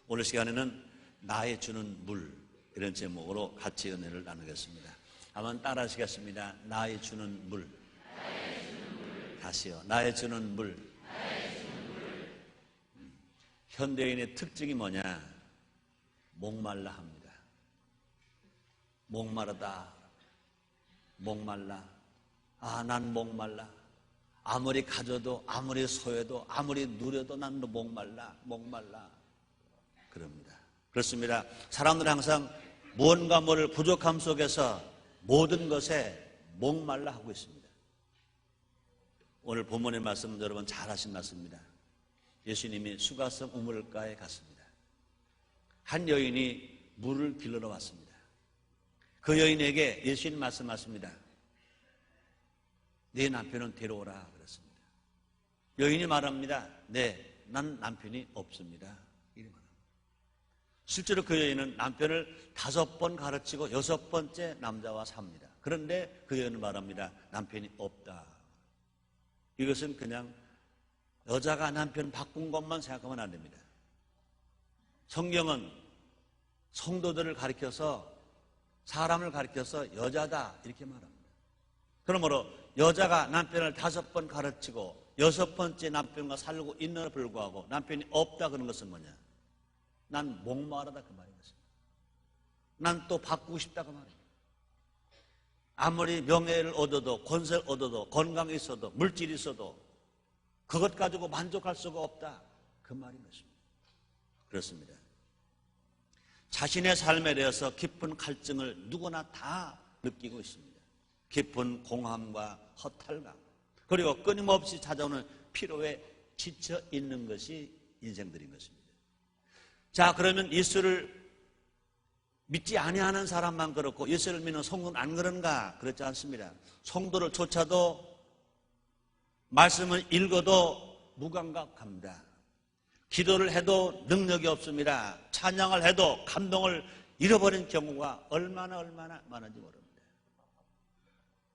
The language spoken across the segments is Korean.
오늘 시간에는 나의 주는 물, 이런 제목으로 같이 은혜를 나누겠습니다. 한번 따라 하시겠습니다. 나의 주는 물. 다시요. 나의 주는 물. 현대인의 특징이 뭐냐? 목말라 합니다. 목마르다. 목말라. 난 목말라. 아무리 가져도, 아무리 소해도, 아무리 누려도 난 목말라. 그럽니다. 그렇습니다. 사람들은 항상 무언가 모를 부족함 속에서 모든 것에 목말라 하고 있습니다. 오늘 본문의 말씀은 여러분 잘 하신 말씀입니다. 예수님이 수가성 우물가에 갔습니다. 한 여인이 물을 길러 왔습니다. 그 여인에게 예수님 말씀하십니다. 네 남편은 데려오라 그랬습니다. 여인이 말합니다. 네, 난 남편이 없습니다. 이렇게 말합니다. 실제로 그 여인은 남편을 5번 가르치고 6번째 남자와 삽니다. 그런데 그 여인은 말합니다. 남편이 없다. 이것은 그냥 여자가 남편 바꾼 것만 생각하면 안 됩니다. 성경은 성도들을 가리켜서, 사람을 가리켜서 여자다 이렇게 말합니다. 그러므로 여자가 남편을 5번 가르치고 6번째 남편과 살고 있는데 불구하고 남편이 없다 그런 것은 뭐냐? 난 목마르다 그 말인 것입니다. 난 또 바꾸고 싶다 그 말입니다. 아무리 명예를 얻어도, 권세를 얻어도, 건강이 있어도, 물질이 있어도 그것 가지고 만족할 수가 없다 그 말인 것입니다. 그렇습니다. 자신의 삶에 대해서 깊은 갈증을 누구나 다 느끼고 있습니다. 깊은 공함과 허탈감, 그리고 끊임없이 찾아오는 피로에 지쳐 있는 것이 인생들인 것입니다. 자, 그러면 예수를 믿지 아니하는 사람만 그렇고 예수를 믿는 성도는 안 그런가? 그렇지 않습니다. 성도를 조차도 말씀을 읽어도 무감각합니다. 기도를 해도 능력이 없습니다. 찬양을 해도 감동을 잃어버린 경우가 얼마나 많은지 모릅니다.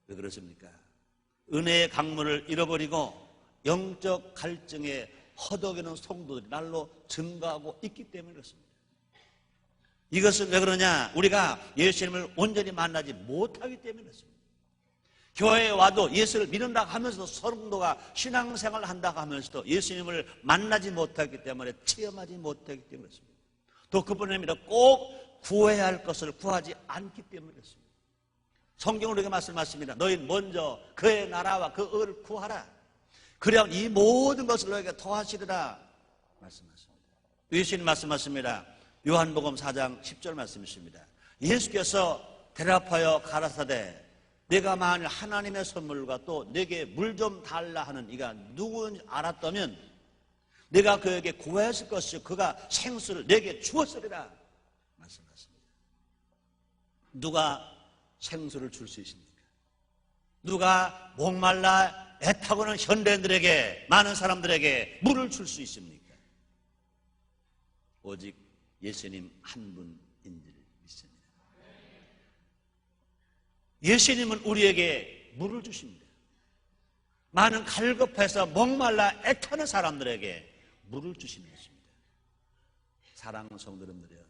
왜 그렇습니까? 은혜의 강물을 잃어버리고 영적 갈증에 허덕이는 성도들이 날로 증가하고 있기 때문에 그렇습니다. 이것은 왜 그러냐? 우리가 예수님을 온전히 만나지 못하기 때문에 그렇습니다. 교회에 와도 예수를 믿는다고 하면서도, 성도가 신앙생활을 한다고 하면서도 예수님을 만나지 못하기 때문에, 체험하지 못하기 때문에 그렇습니다. 또 그뿐이 아니라 꼭 구해야 할 것을 구하지 않기 때문에 그렇습니다. 성경은 우리가 말씀하십니다. 너희는 먼저 그의 나라와 그 의를 구하라. 그래야 이 모든 것을 너에게 더하시리라 말씀하십니다. 예수님 말씀하십니다. 요한복음 4장 10절 말씀이십니다. 예수께서 대답하여 가라사대 내가 만일 하나님의 선물과 또 내게 물 좀 달라 하는 이가 누구인지 알았다면 내가 그에게 구했을 것이요 그가 생수를 내게 주었으리라 말씀하십니다. 누가 생수를 줄 수 있습니까? 누가 목말라 애타고는 현대인들에게, 많은 사람들에게 물을 줄 수 있습니까? 오직 예수님 한 분인지를 믿습니다. 예수님은 우리에게 물을 주십니다. 많은 갈급해서 목말라 애타는 사람들에게 물을 주시는 것입니다. 사랑하는 성도님들이여,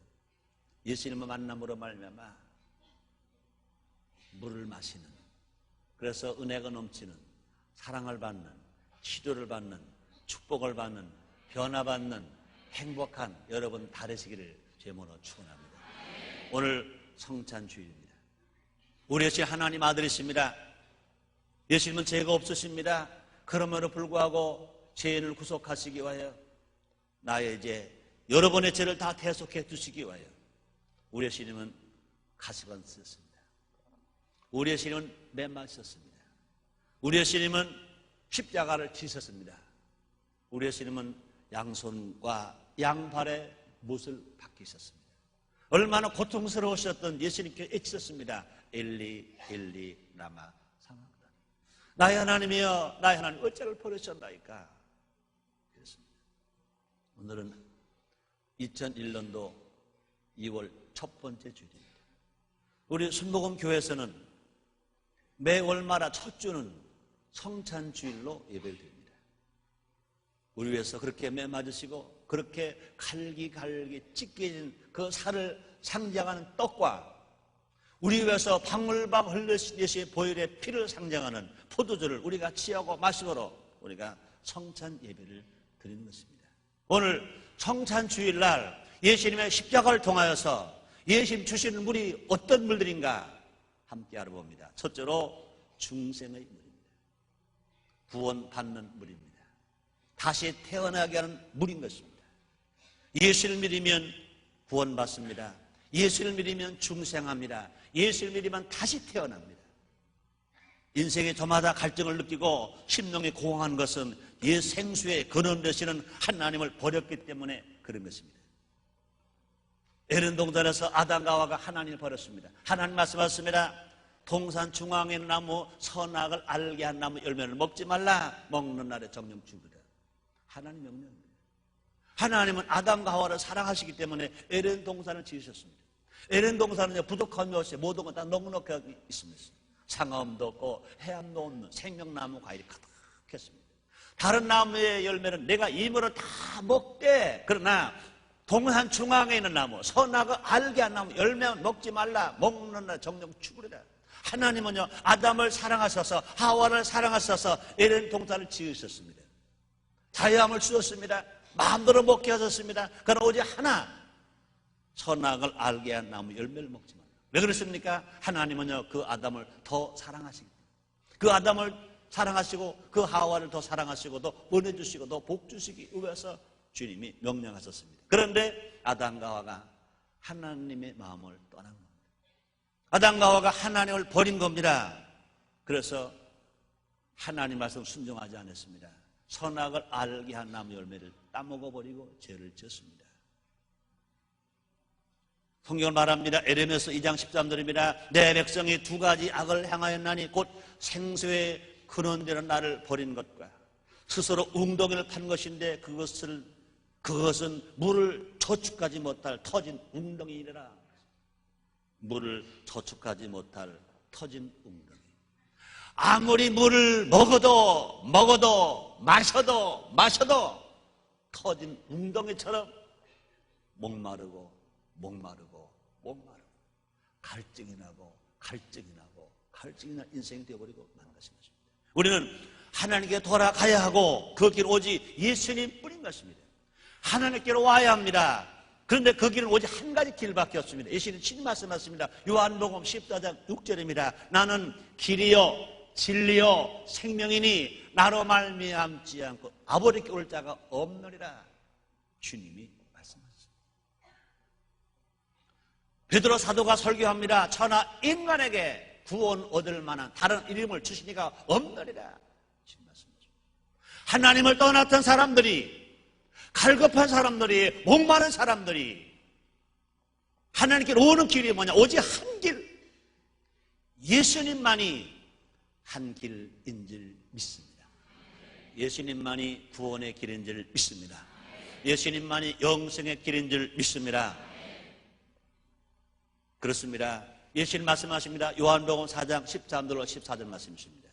예수님을 만남으로 말미암아 물을 마시는, 그래서 은혜가 넘치는, 사랑을 받는, 치료를 받는, 축복을 받는, 변화받는 행복한 여러분 되시기를 제모로 축원합니다. 오늘 성찬주일입니다. 우리 예수 하나님 아들이십니다. 예수님은 죄가 없으십니다. 그럼에도 불구하고 죄인을 구속하시기 위하여, 나의 죄, 여러분의 죄를 다 대속해 주시기 위하여 우리 예수님은 가시관 쓰셨습니다. 우리 예수님은 매 쓰셨습니다. 우리 예수님은 십자가를 지셨습니다. 우리 예수님은 양손과 양발에 못을 박히셨습니다. 얼마나 고통스러우셨던 예수님께 애치셨습니다. 엘리 엘리 라마 사막다니, 나의 하나님이여 나의 하나님 어찌를 버리셨나이까. 그렇습니다. 오늘은 2001년도 2월 첫 번째 주일입니다. 우리 순복음 교회에서는 매 월마다 첫 주는 성찬주일로 예배를 드립니다. 우리 위해서 그렇게 매 맞으시고 그렇게 갈기갈기 찢겨진 그 살을 상징하는 떡과 우리 위해서 방울방 흘리시듯이 보혈의 피를 상징하는 포도주를 우리가 취하고 마시므로 우리가 성찬 예배를 드리는 것입니다. 오늘 성찬 주일날 예수님의 십자가를 통하여서 예수님 주시는 물이 어떤 물들인가 함께 알아봅니다. 첫째로 중생의 물입니다. 구원받는 물입니다. 다시 태어나게 하는 물인 것입니다. 예수를 믿으면 구원받습니다. 예수를 믿으면 중생합니다. 예수를 믿으면 다시 태어납니다. 인생의 저마다 갈증을 느끼고 심령이 공허한 것은 옛 생수에 근원 되시는 하나님을 버렸기 때문에 그런 것입니다. 에덴 동산에서 아담과 하와가 하나님을 버렸습니다. 하나님 말씀하셨습니다. 동산 중앙에 있는 나무 선악을 알게 한 나무 열매를 먹지 말라. 먹는 날에 정령 죽으리라. 하나님 명령입니다. 하나님은 아담과 하와를 사랑하시기 때문에 에덴 동산을 지으셨습니다. 에덴 동산은 부족함이 없이 모든 것 다 넉넉하게 있습니다. 상어음도 없고 해암도 없는 생명나무 과일이 가득했습니다. 다른 나무의 열매는 내가 임으로 다 먹되, 그러나 동산 중앙에 있는 나무 선악을 알게 한 나무 열매는 먹지 말라. 먹는 날 정령 죽으리라. 하나님은요 아담을 사랑하셔서 하와를 사랑하셔서 에덴 동산을 지으셨습니다. 자유함을 주셨습니다. 마음대로 먹게 하셨습니다. 그러나 오직 하나, 선악을 알게 한 나무 열매를 먹지 말라. 왜 그렇습니까? 하나님은요 그 아담을 더 사랑하시기 때문에, 그 아담을 사랑하시고 그 하와를 더 사랑하시고 더 은혜 주시고 더 복 주시기 위해서 주님이 명령하셨습니다. 그런데 아담과 하와가 하나님의 마음을 떠난 겁니다. 아담과 하와가 하나님을 버린 겁니다. 그래서 하나님 말씀 순종하지 않았습니다. 선악을 알게 한 나무 열매를 따먹어버리고 죄를 지었습니다. 성경을 말합니다. 에레미야 2장 13절입니다. 내 백성이 두 가지 악을 행하였나니 곧 생수의 근원되는 나를 버린 것과 스스로 웅덩이를 판 것인데 그것은 물을 저축하지 못할 터진 웅덩이니라. 물을 저축하지 못할 터진 웅덩이. 아무리 물을 먹어도 마셔도 터진 웅덩이처럼 목마르고 갈증이 나고 갈증이 나 인생이 되어버리고 마는 것입니다. 우리는 하나님께 돌아가야 하고 그 길 오직 예수님 뿐인 것입니다. 하나님께로 와야 합니다. 그런데 그 길은 오직 한 가지 길밖에 없습니다. 예수님 친히 말씀하셨습니다. 요한복음 14장 6절입니다. 나는 길이요 진리요 생명이니 나로 말미암지 않고 아버지께 올 자가 없느니라. 주님이 말씀하셨습니다. 베드로 사도가 설교합니다. 천하 인간에게 구원 얻을 만한 다른 이름을 주시니가 없느니라. 주님 말씀하십니다. 하나님을 떠났던 사람들이, 갈급한 사람들이, 목마른 사람들이 하나님께로 오는 길이 뭐냐? 오직 한 길, 예수님만이 한 길인 줄 믿습니다. 예수님만이 구원의 길인 줄 믿습니다. 예수님만이 영생의 길인 줄 믿습니다. 그렇습니다. 예수님 말씀하십니다. 요한복음 4장 13절로 14절 말씀이십니다.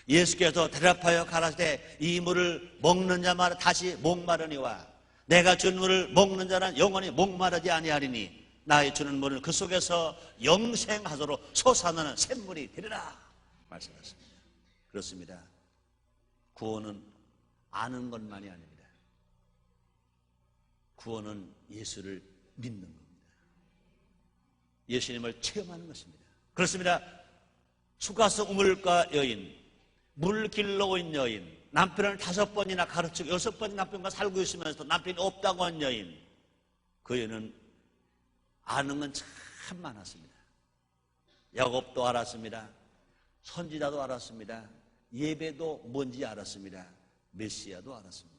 예수께서 대답하여 가라사대 이 물을 먹는 자마다 다시 목마르니와 내가 준 물을 먹는 자는 영원히 목마르지 아니하리니 나의 주는 물은 그 속에서 영생하도록 솟아나는 샘물이 되리라 말씀하셨습니다. 그렇습니다. 구원은 아는 것만이 아닙니다. 구원은 예수를 믿는 겁니다. 예수님을 체험하는 것입니다. 그렇습니다. 수가성 우물가 여인, 물 길러 온 여인, 남편을 5번이나 가르치고 6번이 남편과 살고 있으면서 남편이 없다고 한 여인, 그 여인은 아는 건 참 많았습니다. 야곱도 알았습니다. 선지자도 알았습니다. 예배도 뭔지 알았습니다. 메시아도 알았습니다.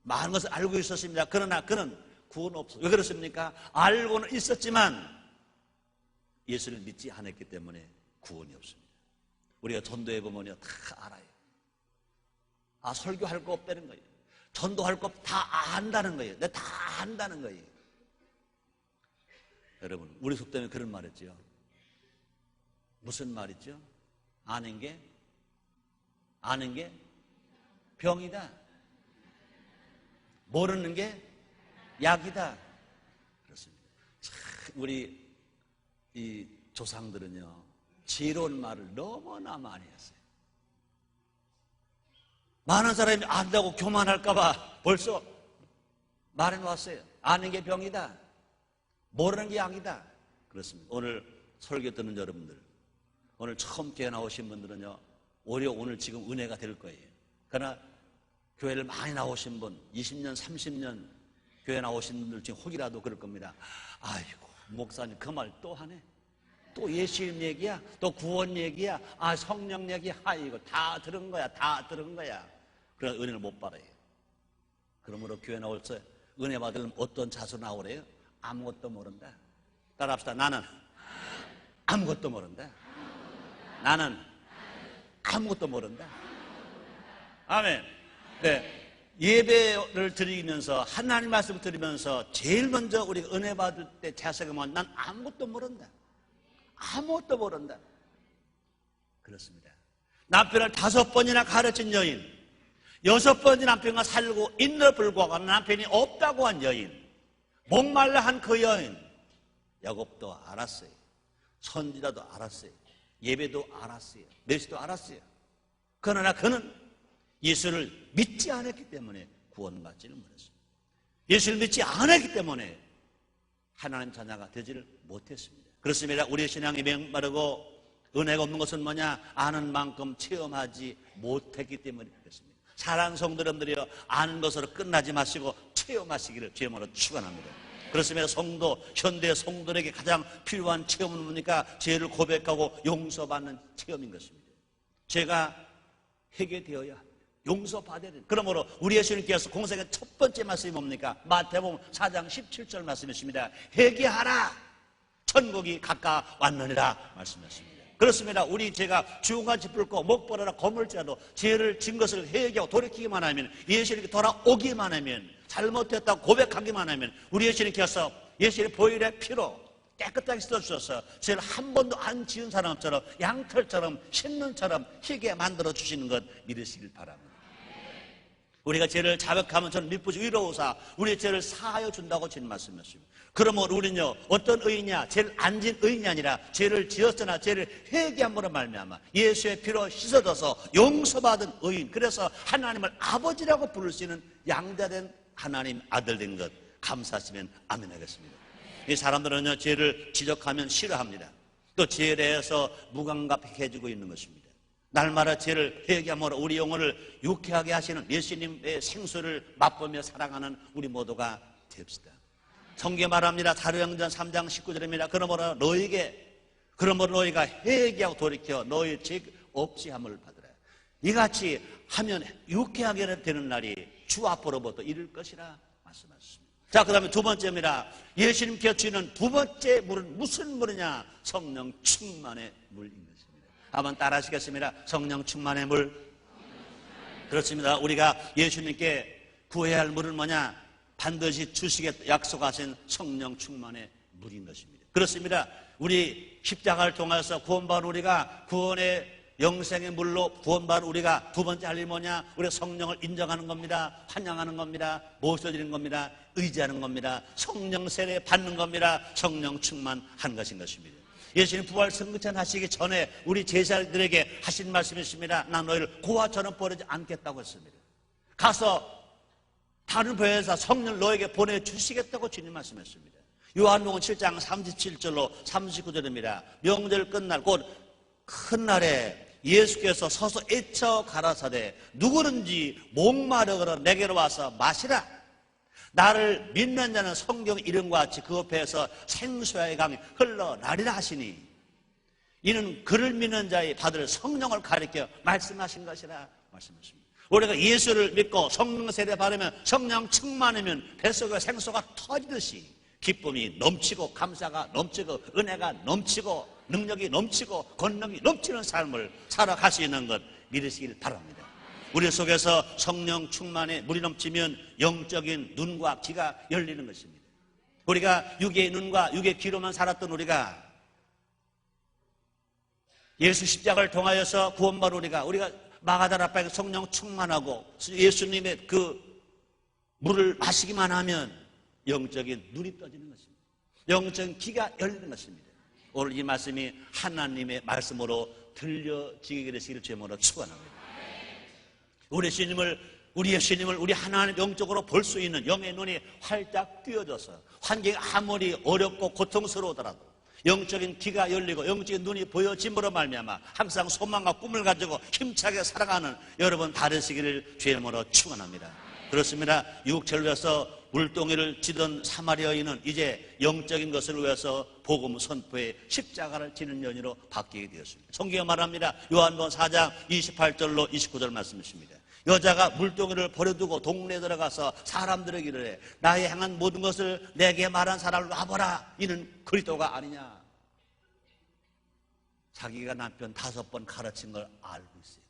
많은 것을 알고 있었습니다. 그러나 그는 구원 없어. 왜 그렇습니까? 알고는 있었지만 예수를 믿지 않았기 때문에 구원이 없습니다. 우리가 전도해 보면요 다 알아요. 아, 설교할 거 없다는 거예요. 전도할 거 다 안다는 거예요. 다 안다는 거예요. 여러분, 우리 속담에 그런 말 했죠. 무슨 말이죠? 아는 게 병이다. 모르는 게 약이다. 그렇습니다. 참 우리 이 조상들은요, 지혜로운 말을 너무나 많이 했어요. 많은 사람이 안다고 교만할까봐 벌써 말해놓았어요. 아는 게 병이다. 모르는 게 약이다. 그렇습니다. 오늘 설교 듣는 여러분들, 오늘 처음 교회 나오신 분들은요, 오히려 오늘 지금 은혜가 될 거예요. 그러나 교회를 많이 나오신 분, 20년, 30년 교회 나오신 분들 중에 혹이라도 그럴 겁니다. 아이고, 목사님 그 말 또 하네. 또 예수님 얘기야? 또 구원 얘기야? 아, 성령 얘기야? 아이고, 다 들은 거야. 다 들은 거야. 그래서 은혜를 못 받아요. 그러므로 교회 나올 때 은혜 받으려면 어떤 자세로 나오래요? 아무것도 모른다. 따라합시다. 나는 아무것도 모른다. 나는 아무것도 모른다. 아멘. 네. 예배를 드리면서 하나님 말씀을 드리면서 제일 먼저 우리가 은혜 받을 때 자세가 뭐냐면 난 아무것도 모른다. 아무것도 모른다. 그렇습니다. 남편을 5번이나 가르친 여인, 6번이 남편과 살고 있는데 불구하고 남편이 없다고 한 여인, 목말라 한 그 여인, 야곱도 알았어요. 선지자도 알았어요. 예배도 알았어요. 메시도 알았어요. 그러나 그는 예수를 믿지 않았기 때문에 구원받지를 못했습니다. 예수를 믿지 않았기 때문에 하나님 자녀가 되지를 못했습니다. 그렇습니다. 우리의 신앙이 맹마르고 은혜가 없는 것은 뭐냐? 아는 만큼 체험하지 못했기 때문에 그렇습니다. 사랑하는 성도 여러분들이여, 아는 것으로 끝나지 마시고 체험하시기를 주님으로 축원합니다. 그렇습니다. 성도, 현대 성도들에게 가장 필요한 체험은 뭡니까? 죄를 고백하고 용서받는 체험인 것입니다. 죄가 회개되어야 합니다. 용서받아야 됩니다. 그러므로 우리 예수님께서 공생의 첫 번째 말씀이 뭡니까? 마태복음 4장 17절 말씀이십니다. 회개하라, 천국이 가까웠느니라 말씀하십니다. 그렇습니다. 우리 죄가 주홍같이 붉고 목보라라 거물지라도 죄를 진 것을 회개하고 돌이키기만 하면, 예수님께 돌아오기만 하면, 잘못했다고 고백하기만 하면 우리 예수님께서 예수님의 보혈의 피로 깨끗하게 씻어주셔서 죄를 한 번도 안 지은 사람처럼 양털처럼 신는처럼 희게 만들어 주시는 것 믿으시길 바랍니다. 우리가 죄를 자백하면 저는 미쁘지 위로우사 우리의 죄를 사하여 준다고 주님 말씀하십니다. 그러면 우리는요, 어떤 의인이냐? 죄를 안 지은 의인이 아니라 죄를 지었으나 죄를 회개함으로 말미암아 예수의 피로 씻어져서 용서받은 의인, 그래서 하나님을 아버지라고 부를 수 있는 양자된 하나님 아들 된 것 감사하시면 아멘 하겠습니다. 이 사람들은요, 죄를 지적하면 싫어합니다. 또 죄에 대해서 무감각해지고 있는 것입니다. 날마다 죄를 회개함으로 우리 영혼을 유쾌하게 하시는 예수님의 생수를 맛보며 살아가는 우리 모두가 됩시다. 성경에 말합니다. 사도행전 3장 19절입니다. 그러므로 너희가 회개하고 돌이켜 너희 죄 없이 함을 받으라. 이같이 하면 유쾌하게 되는 날이 주 앞으로부터 이를 것이라 말씀하셨습니다. 자, 그 다음에 두 번째입니다. 예수님께서 주시는 두 번째 물은 무슨 물이냐? 성령 충만의 물인 것입니다. 한번 따라 하시겠습니다. 성령 충만의 물. 그렇습니다. 우리가 예수님께 구해야 할 물은 뭐냐? 반드시 주시겠다 약속하신 성령 충만의 물인 것입니다. 그렇습니다. 우리 십자가를 통해서 구원받은 우리가 구원의 영생의 물로 구원받은 우리가 두 번째 할 일이 뭐냐? 우리가 성령을 인정하는 겁니다. 환영하는 겁니다. 모셔드리는 겁니다. 의지하는 겁니다. 성령 세례 받는 겁니다. 성령 충만한 것인 것입니다. 예수님 부활 승천하시기 하시기 전에 우리 제자들에게 하신 말씀이 있습니다. 난 너희를 고아처럼 버리지 않겠다고 했습니다. 가서 다른 보혜사 성령을 너에게 보내주시겠다고 주님 말씀했습니다. 요한복음 7장 37절로 39절입니다. 명절 끝날 곧 큰 날에 예수께서 서서 애쳐 가라사대 누구든지 목마르거나 내게로 와서 마시라. 나를 믿는 자는 성경 이름과 같이 그 옆에서 생수의 강이 흘러나리라 하시니 이는 그를 믿는 자의 받을 성령을 가리켜 말씀하신 것이라 말씀하십니다. 우리가 예수를 믿고 성령 세례 받으면 성령 충만하면 뱃속에 생수가 터지듯이 기쁨이 넘치고 감사가 넘치고 은혜가 넘치고 능력이 넘치고 권능이 넘치는 삶을 살아갈 수 있는 것 믿으시길 바랍니다. 우리 속에서 성령 충만에 물이 넘치면 영적인 눈과 귀가 열리는 것입니다. 우리가 육의 눈과 육의 귀로만 살았던 우리가 예수 십자가를 통하여서 구원받은 우리가 마가다라 앞에 성령 충만하고 예수님의 그 물을 마시기만 하면 영적인 눈이 떠지는 것입니다. 영적인 귀가 열리는 것입니다. 오늘 이 말씀이 하나님의 말씀으로 들려지게 되시기를 주님으로 축원합니다. 우리 예수님을 우리 하나님 영적으로 볼 수 있는 영의 눈이 활짝 띄어져서 환경이 아무리 어렵고 고통스러우더라도 영적인 귀가 열리고 영적인 눈이 보여짐으로 말미암아 항상 소망과 꿈을 가지고 힘차게 살아가는 여러분 다르시기를 주의 이름으로 축원합니다. 그렇습니다. 육체를 위해서 물동이를 지던 사마리아 여인은 이제 영적인 것을 위해서 복음 선포에 십자가를 지는 연인으로 바뀌게 되었습니다. 성경에 말합니다. 요한복음 4장 28절로 29절 말씀이십니다. 여자가 물동이를 버려두고 동네에 들어가서 사람들에게 이르되 나의 행한 모든 것을 내게 말한 사람을 와보라. 이는 그리스도가 아니냐. 자기가 남편 5번 가르친 걸 알고 있어요.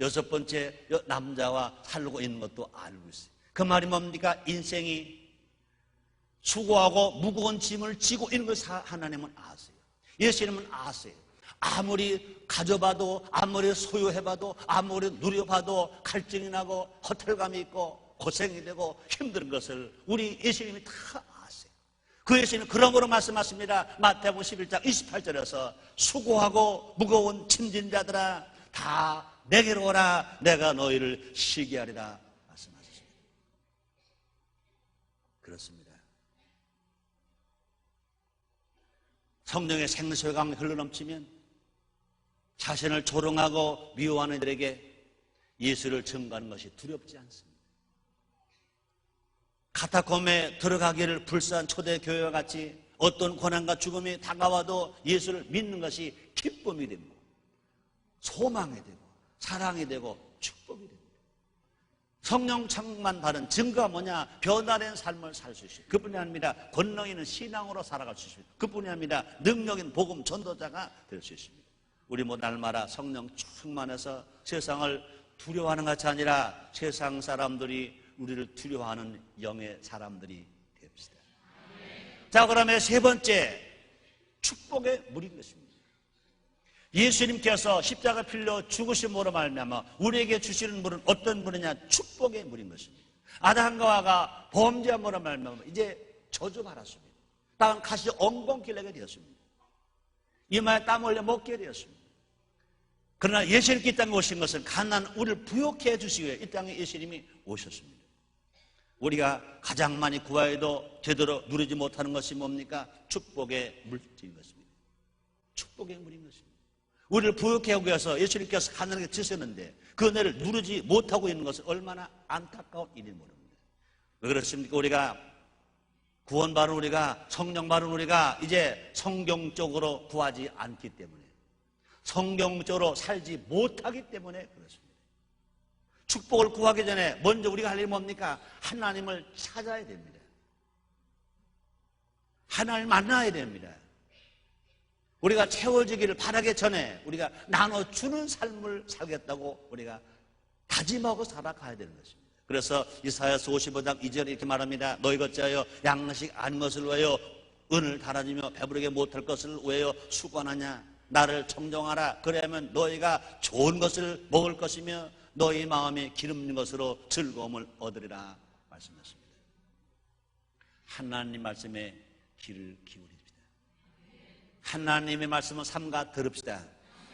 6번째 남자와 살고 있는 것도 알고 있어요. 그 말이 뭡니까? 인생이 수고하고 무거운 짐을 지고 있는 것을 하나님은 아세요. 예수님은 아세요. 아무리 가져봐도 아무리 소유해봐도 아무리 누려봐도 갈증이 나고 허탈감이 있고 고생이 되고 힘든 것을 우리 예수님이 다 아세요. 그 예수님은 그러므로 말씀하십니다. 마태복음 11장 28절에서 수고하고 무거운 짐진 자들아 다 내게로 오라. 내가 너희를 쉬게 하리라 말씀하셨습니다. 그렇습니다. 성령의 생수의 강이 흘러넘치면 자신을 조롱하고 미워하는 이들에게 예수를 증거하는 것이 두렵지 않습니다. 카타콤에 들어가기를 불사한 초대교회와 같이 어떤 고난과 죽음이 다가와도 예수를 믿는 것이 기쁨이 됩니다. 소망이 되고 사랑이 되고 축복이 됩니다. 성령 충만 받은 증거가 뭐냐? 변화된 삶을 살 수 있습니다. 그뿐이 아닙니다. 권능 있는 신앙으로 살아갈 수 있습니다. 그뿐이 아닙니다. 능력인 복음 전도자가 될 수 있습니다. 우리 모두 날마다 성령 충만해서 세상을 두려워하는 것이 아니라 세상 사람들이 우리를 두려워하는 영의 사람들이 됩시다. 자, 그러면 세 번째 축복의 물인 것입니다. 예수님께서 십자가 필려 죽으심으로 말미암아 우리에게 주시는 물은 어떤 물이냐? 축복의 물인 것입니다. 아담과 하와가 범죄함으로 말미암아 이제 저주받았습니다. 땅 가시 엉겅 내게 되었습니다. 이마에 땀 흘려 먹게 되었습니다. 그러나 예수님께 이 땅에 오신 것은 가난한 우리를 부욕해 주시기 위해 이 땅에 예수님이 오셨습니다. 우리가 가장 많이 구하여도 제대로 누리지 못하는 것이 뭡니까? 축복의 물질인 것입니다. 축복의 물인 것입니다. 우리를 부욕해 오기 위해서 예수님께서 하늘에 지셨는데 그 은혜를 누리지 못하고 있는 것은 얼마나 안타까운 일인지 모릅니다. 왜 그렇습니까? 우리가 구원받은 우리가 성령 받은 우리가 이제 성경적으로 구하지 않기 때문에 성경적으로 살지 못하기 때문에 그렇습니다. 축복을 구하기 전에 먼저 우리가 할 일이 뭡니까? 하나님을 찾아야 됩니다. 하나님을 만나야 됩니다. 우리가 채워지기를 바라기 전에 우리가 나눠주는 삶을 살겠다고 우리가 다짐하고 살아가야 되는 것입니다. 그래서 이사야서 55장 2절에 이렇게 말합니다. 너희가 어찌하여 양식 아닌 것을 위하여 은을 달아주며 배부르게 못할 것을 위하여 수고하느냐? 나를 청정하라. 그래야면 너희가 좋은 것을 먹을 것이며 너희 마음에 기름진 것으로 즐거움을 얻으리라 말씀하십니다. 하나님 말씀에 귀를 기울입니다. 하나님의 말씀을 삼가 들읍시다.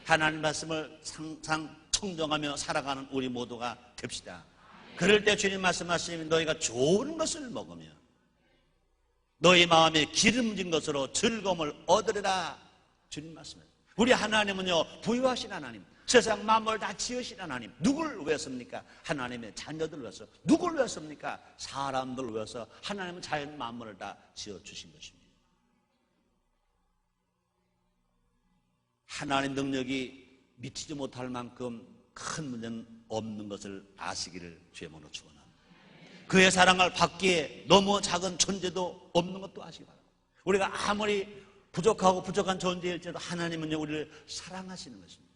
하나님 말씀을 항상 청정하며 살아가는 우리 모두가 됩시다. 그럴 때 주님 말씀하시면 너희가 좋은 것을 먹으며 너희 마음에 기름진 것으로 즐거움을 얻으리라 주님 말씀하십니다. 우리 하나님은요 부유하신 하나님, 세상 만물을 다 지으신 하나님. 누구를 위해서입니까? 하나님의 자녀들을 위해서. 누구를 위해서입니까? 사람들을 위해서 하나님은 자연 만물을 다 지어주신 것입니다. 하나님의 능력이 미치지 못할 만큼 큰 문제는 없는 것을 아시기를 주의 이름으로 축원합니다. 그의 사랑을 받기에 너무 작은 존재도 없는 것도 아시기 바랍니다. 우리가 아무리 부족하고 부족한 존재일지라도 하나님은요 우리를 사랑하시는 것입니다.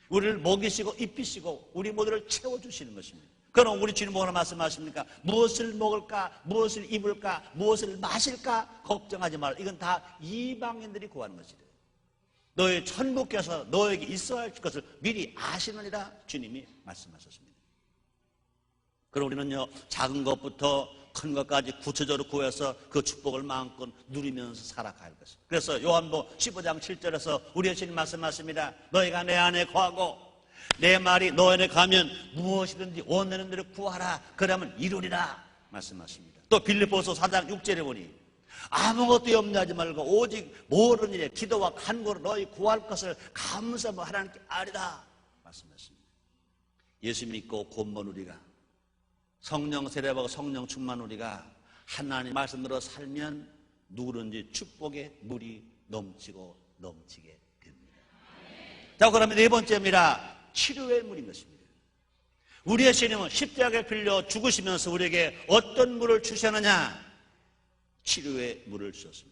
우리를 먹이시고 입히시고 우리 모두를 채워주시는 것입니다. 그럼 우리 주님 뭐라 말씀하십니까? 무엇을 먹을까? 무엇을 입을까? 무엇을 마실까? 걱정하지 말라. 이건 다 이방인들이 구하는 것이래요. 너의 천국께서 너에게 있어야 할 것을 미리 아시느니라 주님이 말씀하셨습니다. 그럼 우리는요 작은 것부터 큰 것까지 구체적으로 구해서 그 축복을 마음껏 누리면서 살아갈 것입니다. 그래서 요한복음 15장 7절에서 우리 주님 말씀하십니다. 너희가 내 안에 거하고 내 말이 너 안에 가면 무엇이든지 원하는 대로 구하라. 그러면 이루리라 말씀하십니다. 또 빌립보서 4장 6절에 보니 아무것도 염려하지 말고 오직 모든 일에 기도와 간구로 너희 구할 것을 감사하며 하나님께 아뢰라 말씀하십니다. 예수 믿고 곧먼 우리가 성령 세례받고 성령 충만 우리가 하나님 말씀대로 살면 누구든지 축복의 물이 넘치고 넘치게 됩니다. 자, 그러면 네 번째입니다. 치료의 물인 것입니다. 우리의 주님은 십자가에 빌려 죽으시면서 우리에게 어떤 물을 주셨느냐? 치료의 물을 주셨습니다.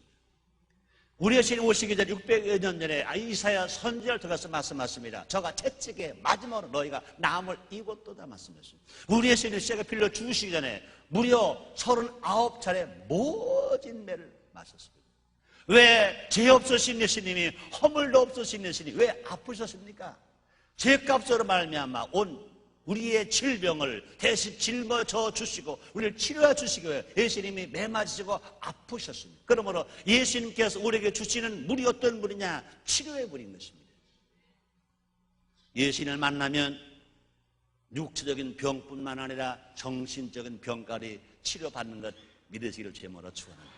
우리의 주님 오시기 전 600여 년 전에 이사야 선지자를 통해서 말씀하십니다. 저가 채찍에 마지막으로 너희가 남을 입었도다 말씀하십니다. 우리의 주님 십자가에 빌려 죽으시기 전에 무려 39차례 모진 매를 마셨습니다. 왜 죄 없으신 예수님이 허물도 없으신 예수님이 왜 아프셨습니까? 죄값으로 말미암아 온 우리의 질병을 대신 짊어져 주시고 우리를 치료해 주시기 위해 예수님이 매 맞으시고 아프셨습니다. 그러므로 예수님께서 우리에게 주시는 물이 어떤 물이냐? 치료의 물인 것입니다. 예수님을 만나면 육체적인 병뿐만 아니라 정신적인 병까지 치료받는 것 믿으시기를 제모로 축원합니다.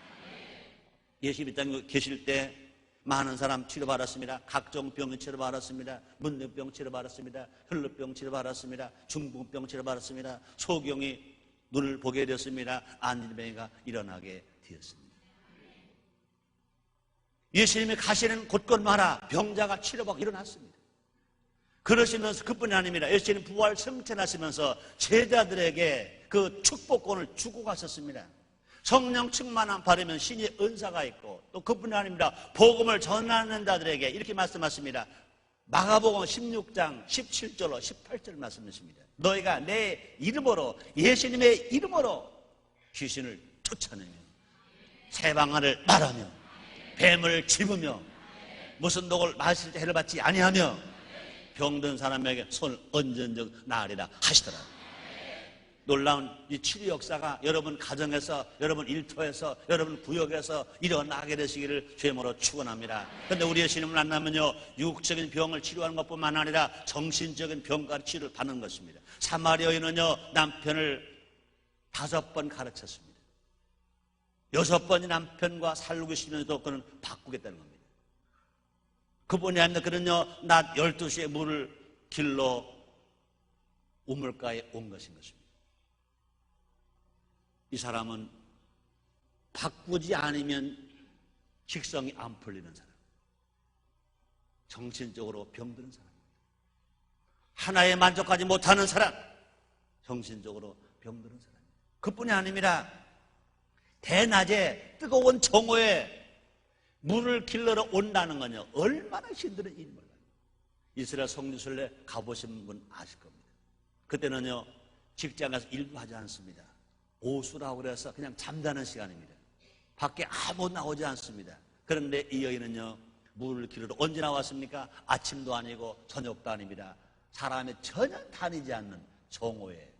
예수님이 땅에 계실 때 많은 사람 치료받았습니다. 각종 병 치료받았습니다. 문둥병 치료받았습니다. 혈루병 치료받았습니다. 중풍병 치료받았습니다. 소경이 눈을 보게 되었습니다. 안진병이가 일어나게 되었습니다. 예수님이 가시는 곳곳마다 병자가 치료받고 일어났습니다. 그러시면서 그뿐이 아닙니다. 예수님 부활 승천하시면서 제자들에게 그 축복권을 주고 가셨습니다. 성령 충만함 받으면 신의 은사가 있고 또 그뿐이 아닙니다. 복음을 전하는 자들에게 이렇게 말씀하십니다. 마가복음 16장 17절로 18절 말씀하십니다. 너희가 내 이름으로 예수님의 이름으로 귀신을 쫓아내며 새방언을 말하며 뱀을 집으며 무슨 독을 마실 때 해를 받지 아니하며 병든 사람에게 손을 얹은 적 나으리라 하시더라. 놀라운 이 치료 역사가 여러분 가정에서, 여러분 일터에서, 여러분 구역에서 일어나게 되시기를 주님으로 축원합니다. 그런데 우리의 주님을 만나면요, 육적인 병을 치료하는 것뿐만 아니라 정신적인 병까지 치료를 받는 것입니다. 사마리아 여인은요, 남편을 5번 가르쳤습니다. 6번이 남편과 살고 있으면서도 그는 바꾸겠다는 겁니다. 그분이 아니라 그는요, 낮 12시에 물을 길러 우물가에 온 것인 것입니다. 이 사람은 바꾸지 않으면 식성이 안 풀리는 사람, 정신적으로 병드는 사람입니다. 하나에 만족하지 못하는 사람, 정신적으로 병드는 사람입니다. 그뿐이 아닙니다. 대낮에 뜨거운 정오에 물을 길러러 온다는 건요, 얼마나 힘든 일인 몰라요. 이스라엘 성지순례 가보신 분 아실 겁니다. 그때는요, 직장에서 일도 하지 않습니다. 오수라고 그래서 그냥 잠자는 시간입니다. 밖에 아무도 나오지 않습니다. 그런데 이 여인은요, 물을 길러러 언제 나왔습니까? 아침도 아니고 저녁도 아닙니다. 사람이 전혀 다니지 않는 정오에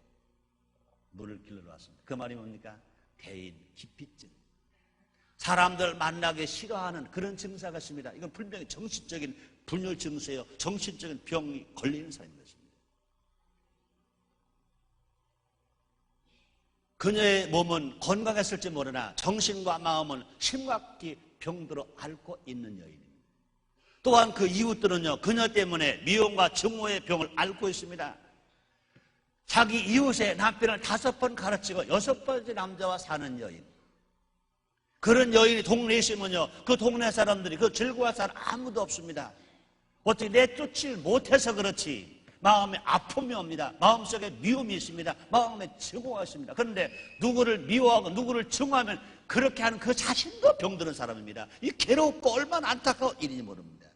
물을 길러러 왔습니다. 그 말이 뭡니까? 대인 기피증. 사람들 만나기 싫어하는 그런 증사가 있습니다. 이건 분명히 정신적인 분열 증세요. 정신적인 병이 걸리는 사람인 것입니다. 그녀의 몸은 건강했을지 모르나 정신과 마음은 심각히 병들어 앓고 있는 여인입니다. 또한 그 이웃들은요, 그녀 때문에 미움과 증오의 병을 앓고 있습니다. 자기 이웃의 남편을 5번 가르치고 6번째 남자와 사는 여인. 그런 여인이 동네에 있으면요, 그 동네 사람들이 그 즐거워할 사람 아무도 없습니다. 어떻게 내쫓지 못해서 그렇지 마음에 아픔이 옵니다. 마음속에 미움이 있습니다. 마음에 증오가 있습니다. 그런데 누구를 미워하고 누구를 증오하면 그렇게 하는 그 자신도 병드는 사람입니다. 이 괴롭고 얼마나 안타까운 일인지 모릅니다.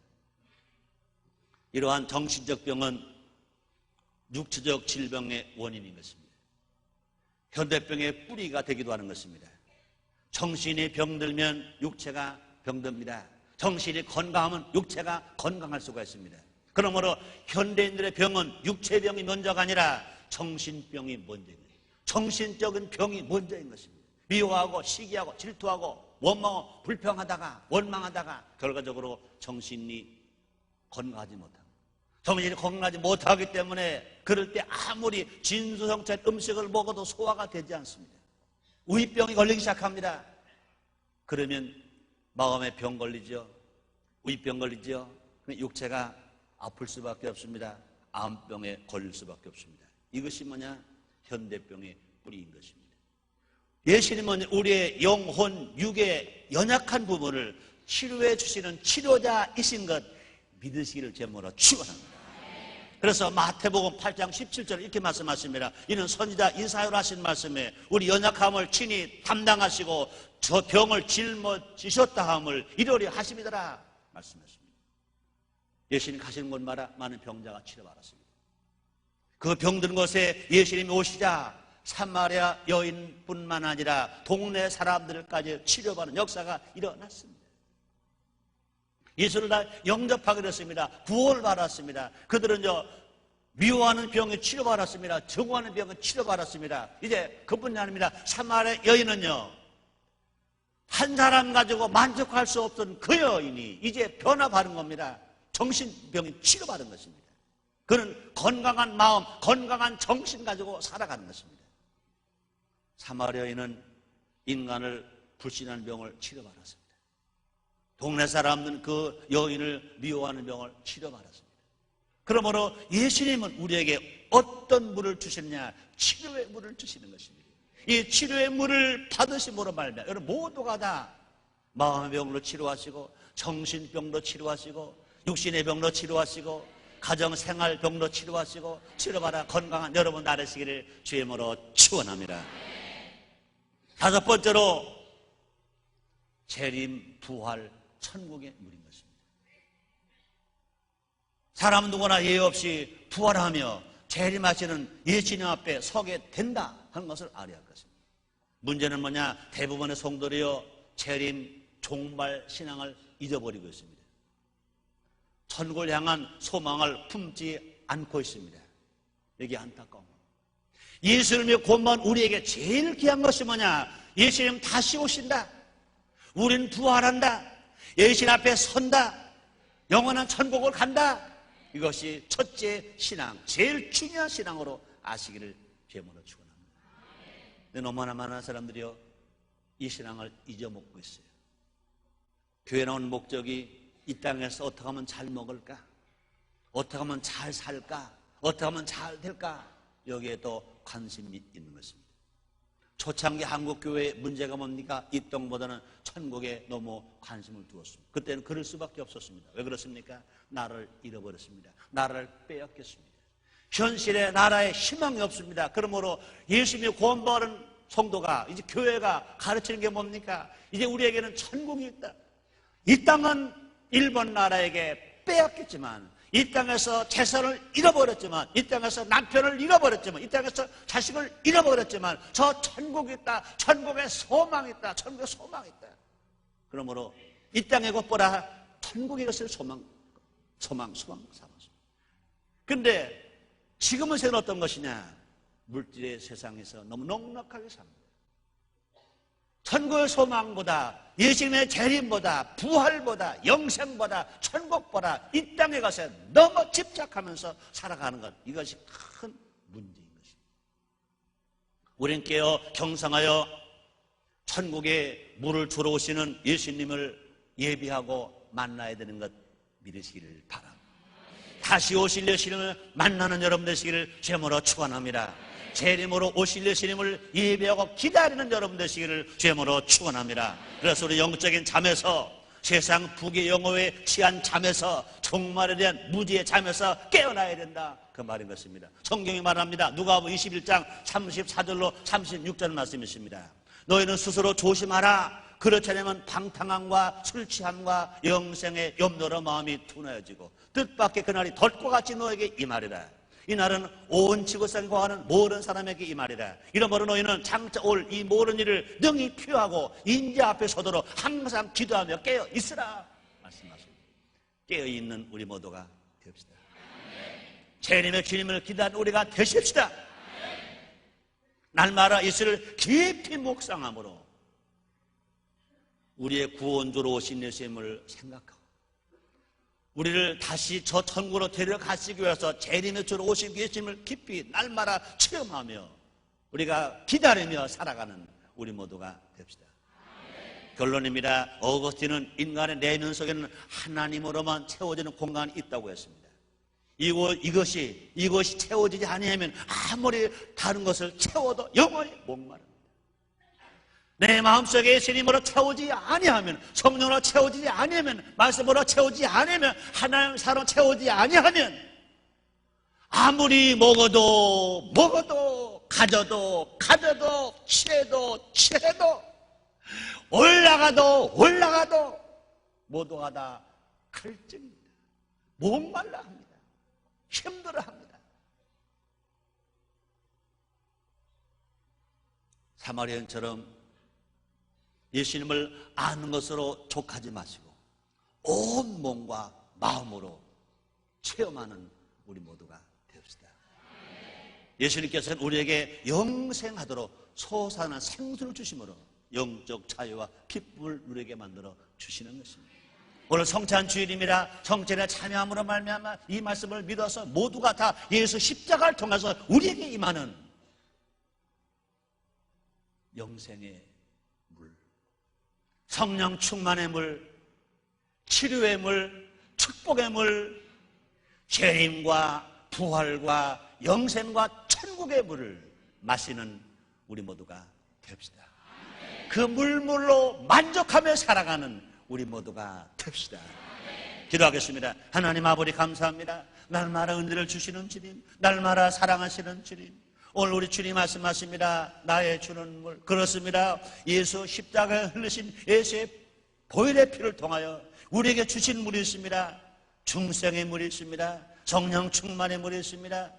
이러한 정신적 병은 육체적 질병의 원인인 것입니다. 현대병의 뿌리가 되기도 하는 것입니다. 정신이 병들면 육체가 병듭니다. 정신이 건강하면 육체가 건강할 수가 있습니다. 그러므로 현대인들의 병은 육체병이 먼저가 아니라 정신병이 먼저인 것입니다. 정신적인 병이 먼저인 것입니다. 미워하고 시기하고 질투하고 원망하고 불평하다가 원망하다가 결과적으로 정신이 건강하지 못합니다. 정신이 건강하지 못하기 때문에 그럴 때 아무리 진수성찬 음식을 먹어도 소화가 되지 않습니다. 우이병이 걸리기 시작합니다. 그러면 마음에 병 걸리죠. 우이병 걸리죠. 육체가 아플 수밖에 없습니다. 암병에 걸릴 수밖에 없습니다. 이것이 뭐냐? 현대병의 뿌리인 것입니다. 예수님은 우리의 영혼, 육의 연약한 부분을 치료해 주시는 치료자이신 것 믿으시기를 제목으로 축원합니다. 그래서 마태복음 8장 17절 이렇게 말씀하십니다. 이는 선지자 이사야로 하신 말씀에 우리 연약함을 친히 담당하시고 저 병을 짊어지셨다 함을 이러리 하심이더라 말씀하십니다. 예수님 가시는 곳마다 많은 병자가 치료받았습니다. 그 병든 곳에 예수님이 오시자 사마리아 여인뿐만 아니라 동네 사람들까지 치료받는 역사가 일어났습니다. 예수를 다 영접하게 됐습니다. 구원을 받았습니다. 그들은 미워하는 병에 치료받았습니다. 증오하는 병에 치료받았습니다. 이제 그뿐이 아닙니다. 사마리아 여인은요, 한 사람 가지고 만족할 수 없던 그 여인이 이제 변화받은 겁니다. 정신병이 치료받은 것입니다. 그는 건강한 마음, 건강한 정신 가지고 살아가는 것입니다. 사마리아 여인은 인간을 불신하는 병을 치료받았습니다. 동네 사람들은 그 여인을 미워하는 병을 치료받았습니다. 그러므로 예수님은 우리에게 어떤 물을 주시느냐? 치료의 물을 주시는 것입니다. 이 치료의 물을 받으심으로 말미암아 여러분 모두가 다 마음의 병으로 치료하시고 정신병도 치료하시고 육신의 병도 치료하시고 가정생활 병도 치료하시고 치료받아 건강한 여러분 나르시기를 주의 이름으로 축원합니다. 다섯 번째로 재림, 부활, 천국의 물인 것입니다. 사람은 누구나 예외 없이 부활하며 재림하시는 예수님 앞에 서게 된다 하는 것을 알아야 할 것입니다. 문제는 뭐냐? 대부분의 성도들이요 재림, 종말 신앙을 잊어버리고 있습니다. 천국을 향한 소망을 품지 않고 있습니다. 여기 안타까운 겁니다. 예수님의 본만 우리에게 제일 귀한 것이 뭐냐? 예수님 다시 오신다. 우린 부활한다. 예수님 앞에 선다. 영원한 천국을 간다. 이것이 첫째 신앙, 제일 중요한 신앙으로 아시기를 죄물로 축원합니다. 근데 너무나 많은 사람들이요 이 신앙을 잊어먹고 있어요. 교회 나온 목적이 이 땅에서 어떻게 하면 잘 먹을까? 어떻게 하면 잘 살까? 어떻게 하면 잘 될까? 여기에 더 관심이 있는 것입니다. 초창기 한국교회의 문제가 뭡니까? 이 땅보다는 천국에 너무 관심을 두었습니다. 그때는 그럴 수밖에 없었습니다. 왜 그렇습니까? 나라를 잃어버렸습니다. 나라를 빼앗겼습니다. 현실에 나라에 희망이 없습니다. 그러므로 예수님이 구원받은 성도가 이제 교회가 가르치는 게 뭡니까? 이제 우리에게는 천국이 있다. 이 땅은 일본 나라에게 빼앗겼지만 이 땅에서 재산을 잃어버렸지만 이 땅에서 남편을 잃어버렸지만 이 땅에서 자식을 잃어버렸지만 저 천국이 있다. 천국에 소망이 있다. 천국에 소망이 있다. 그러므로 이 땅의 것보다 천국의 것을 소망 삼았습니다. 그런데 지금은 세상은 어떤 것이냐? 물질의 세상에서 너무 넉넉하게 삽니다. 천국의 소망보다 예수님의 재림보다 부활보다 영생보다 천국보다 이 땅에 가서 너무 집착하면서 살아가는 것, 이것이 큰 문제인 것입니다. 우린 깨어 경성하여 천국에 물을 주러 오시는 예수님을 예비하고 만나야 되는 것 믿으시기를 바랍니다. 다시 오실 예수님을 만나는 여러분 되시기를 주님으로 축원합니다. 재림으로 오실 예수님을 예배하고 기다리는 여러분 되시기를 주님으로 축원합니다. 그래서 우리 영적인 잠에서 세상 부귀 영화에 취한 잠에서 종말에 대한 무지의 잠에서 깨어나야 된다. 그 말인 것입니다. 성경이 말합니다. 누가복음 21장 34절로 36절 말씀이십니다. 너희는 스스로 조심하라. 그렇지 않으면 방탕함과 술 취함과 영생의 염려로 마음이 둔하여지고 뜻밖의 그날이 덫과 같이 너에게 임하리라. 이 날은 온 지구상에 거하는 모든 사람에게 이 말이다. 이러므로 너희는 장차 올 이 모든 일을 능히 피하고 인재 앞에 서도록 항상 기도하며 깨어 있으라 말씀하십니다. 깨어 있는 우리 모두가 되읍시다. 재림의 주님을 기다리는 우리가 되십시다. 날마다 예수를 깊이 묵상함으로 우리의 구원주로 오신 예수님을 생각하고 우리를 다시 저 천국으로 데려가시기 위해서 재림의 주로 오신 예수님을 깊이 날마다 체험하며 우리가 기다리며 살아가는 우리 모두가 됩시다. 결론입니다. 어거스틴은 인간의 내면 속에는 하나님으로만 채워지는 공간이 있다고 했습니다. 이것이 채워지지 아니하면 아무리 다른 것을 채워도 영원히 목마릅니다. 내 마음속에 예수님으로 채우지 아니하면, 성령으로 채우지 아니하면, 말씀으로 채우지 아니하면, 하나님 사로 채우지 아니하면 아무리 먹어도 가져도 취해도 올라가도 모두가 다 갈증입니다. 목말라 합니다. 힘들어 합니다. 사마리아인처럼 예수님을 아는 것으로 족하지 마시고 온 몸과 마음으로 체험하는 우리 모두가 되옵시다. 예수님께서는 우리에게 영생하도록 솟아나는 생수를 주심으로 영적 자유와 기쁨을 누리게 만들어 주시는 것입니다. 오늘 성찬 주일입니다. 성찬에 참여함으로 말미암아 이 말씀을 믿어서 모두가 다 예수 십자가를 통해서 우리에게 임하는 영생의 물, 성령 충만의 물, 치료의 물, 축복의 물, 재림과 부활과 영생과 천국의 물을 마시는 우리 모두가 됩시다. 그 물로 만족하며 살아가는 우리 모두가 됩시다. 기도하겠습니다. 하나님 아버지 감사합니다. 날마다 은혜를 주시는 주님, 날마다 사랑하시는 주님, 오늘 우리 주님 말씀하십니다. 나의 주는 물. 그렇습니다. 예수 십자가에 흘리신 예수의 보혈의 피를 통하여 우리에게 주신 물이 있습니다. 중생의 물이 있습니다. 성령 충만의 물이 있습니다.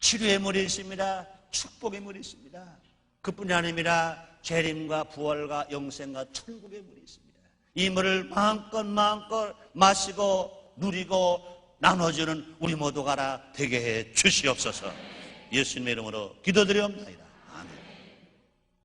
치료의 물이 있습니다. 축복의 물이 있습니다. 그뿐이 아닙니다. 재림과 부활과 영생과 천국의 물이 있습니다. 이 물을 마음껏 마시고 누리고 나눠주는 우리 모두가 되게 해 주시옵소서. 예수님의 이름으로 기도드리옵나이다.